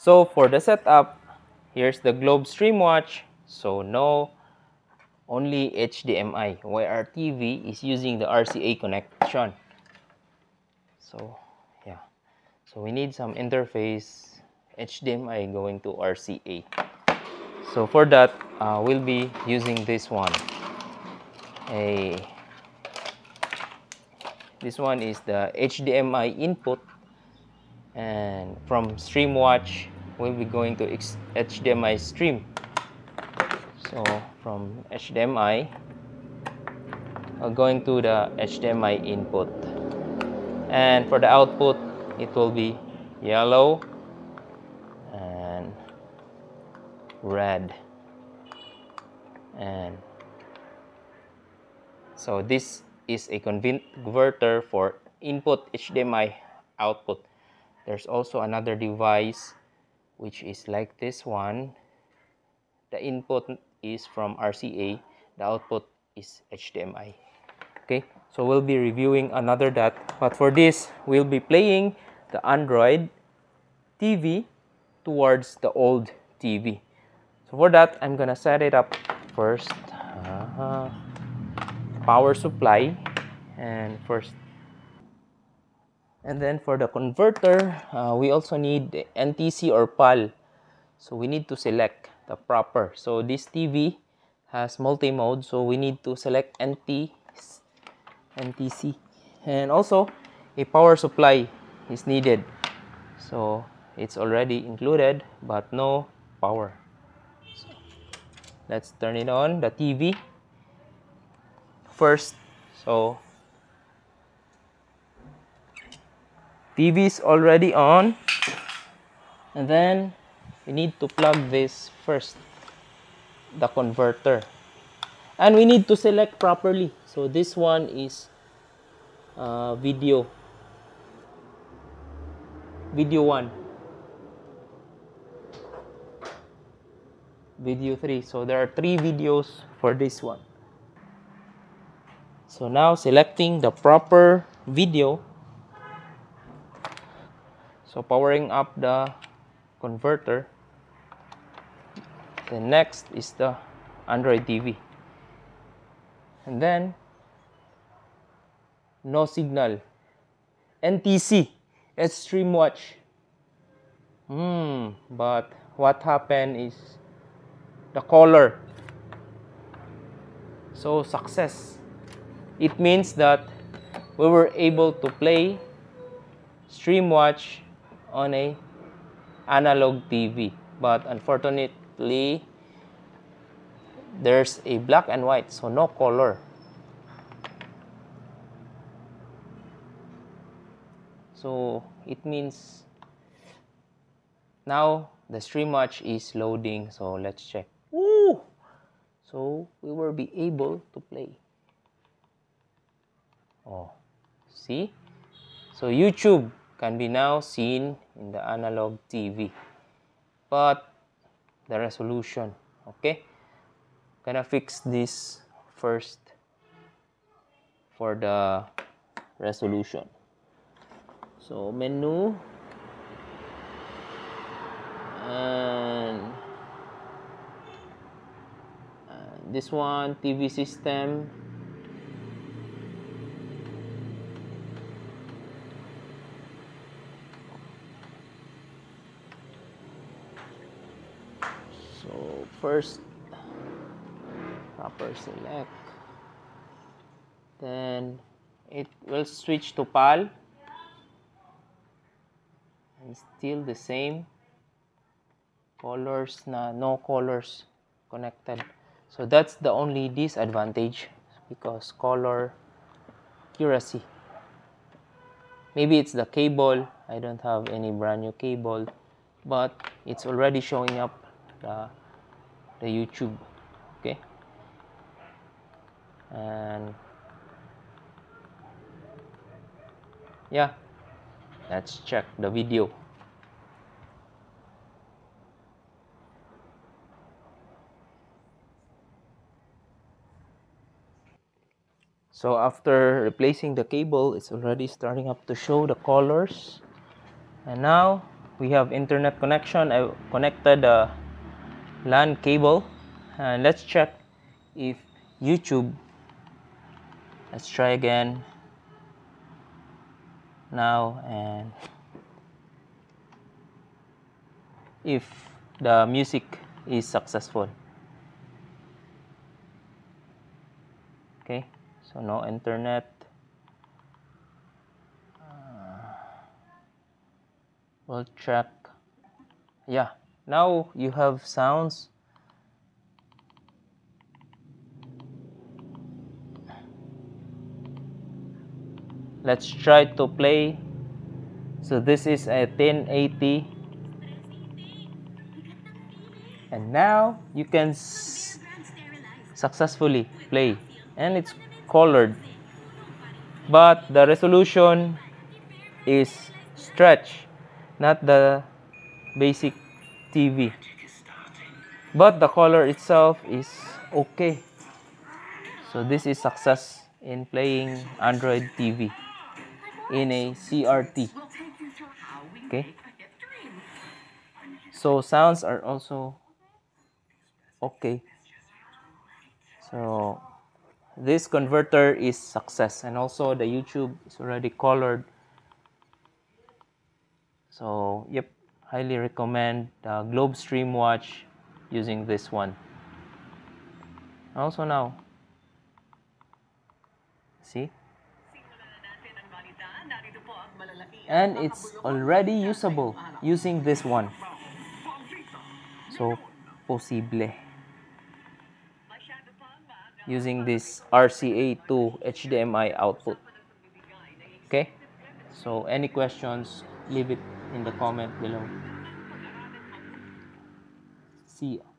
So for the setup, here's the Globe StreamWatch. So no, only HDMI, while our TV is using the RCA connection. So yeah, so we need some interface HDMI going to RCA. So for that, we'll be using this one. This one is the HDMI input, and from StreamWatch, we'll be going to HDMI stream. So from HDMI, going to the HDMI input, and for the output, it will be yellow and red. And so this is a converter for input HDMI output. There's also another device which is like this one. The input is from RCA, the output is HDMI. Okay, so we'll be reviewing another that, but for this we'll be playing the Android TV towards the old TV. So for that, I'm gonna set it up first. Power supply, and then for the converter, we also need the NTC or PAL. So we need to select the proper. So this TV has multi-mode, so we need to select NTC. And also, a power supply is needed. So it's already included, but no power. So let's turn it on, the TV first. So TV is already on, and then we need to plug this first, the converter, and we need to select properly. So this one is video 1, video 3. So there are 3 videos for this one. So now selecting the proper video, so powering up the converter. The next is the Android TV, and then no signal, NTC, it's StreamWatch. But what happened is the color. So success. It means that we were able to play StreamWatch on a analog TV, but unfortunately there's a black and white, so no color. So it means now the StreamWatch is loading. So let's check. Ooh! So we will be able to play. Oh, see? So YouTube can be now seen in the analog TV, but the resolution, okay? Gonna fix this first for the resolution. So menu, and this one, TV system. So first, proper select, then it will switch to PAL, and still the same colors, no colors connected. So that's the only disadvantage, because color accuracy. Maybe it's the cable. I don't have any brand new cable, but it's already showing up the YouTube. Okay, and yeah, let's check the video. So after replacing the cable, it's already starting up to show the colors, and now we have internet connection. I connected a LAN cable, and let's check if YouTube. Let's try again now, and if the music is successful. Okay, so no internet. We'll check. Yeah, now you have sounds. Let's try to play. So this is a 1080, and now you can successfully play, and it's colored, but the resolution is stretched, not the basic TV, but the color itself is okay. So this is success in playing Android TV in a CRT. Okay, so sounds are also okay. So this converter is success, and also the YouTube is already colored. So yep, highly recommend the Globe Stream Watch using this one. Also now, see, and it's already usable using this one. So posible using this RCA to HDMI output. Okay, so any questions, leave it in the comment below. See ya.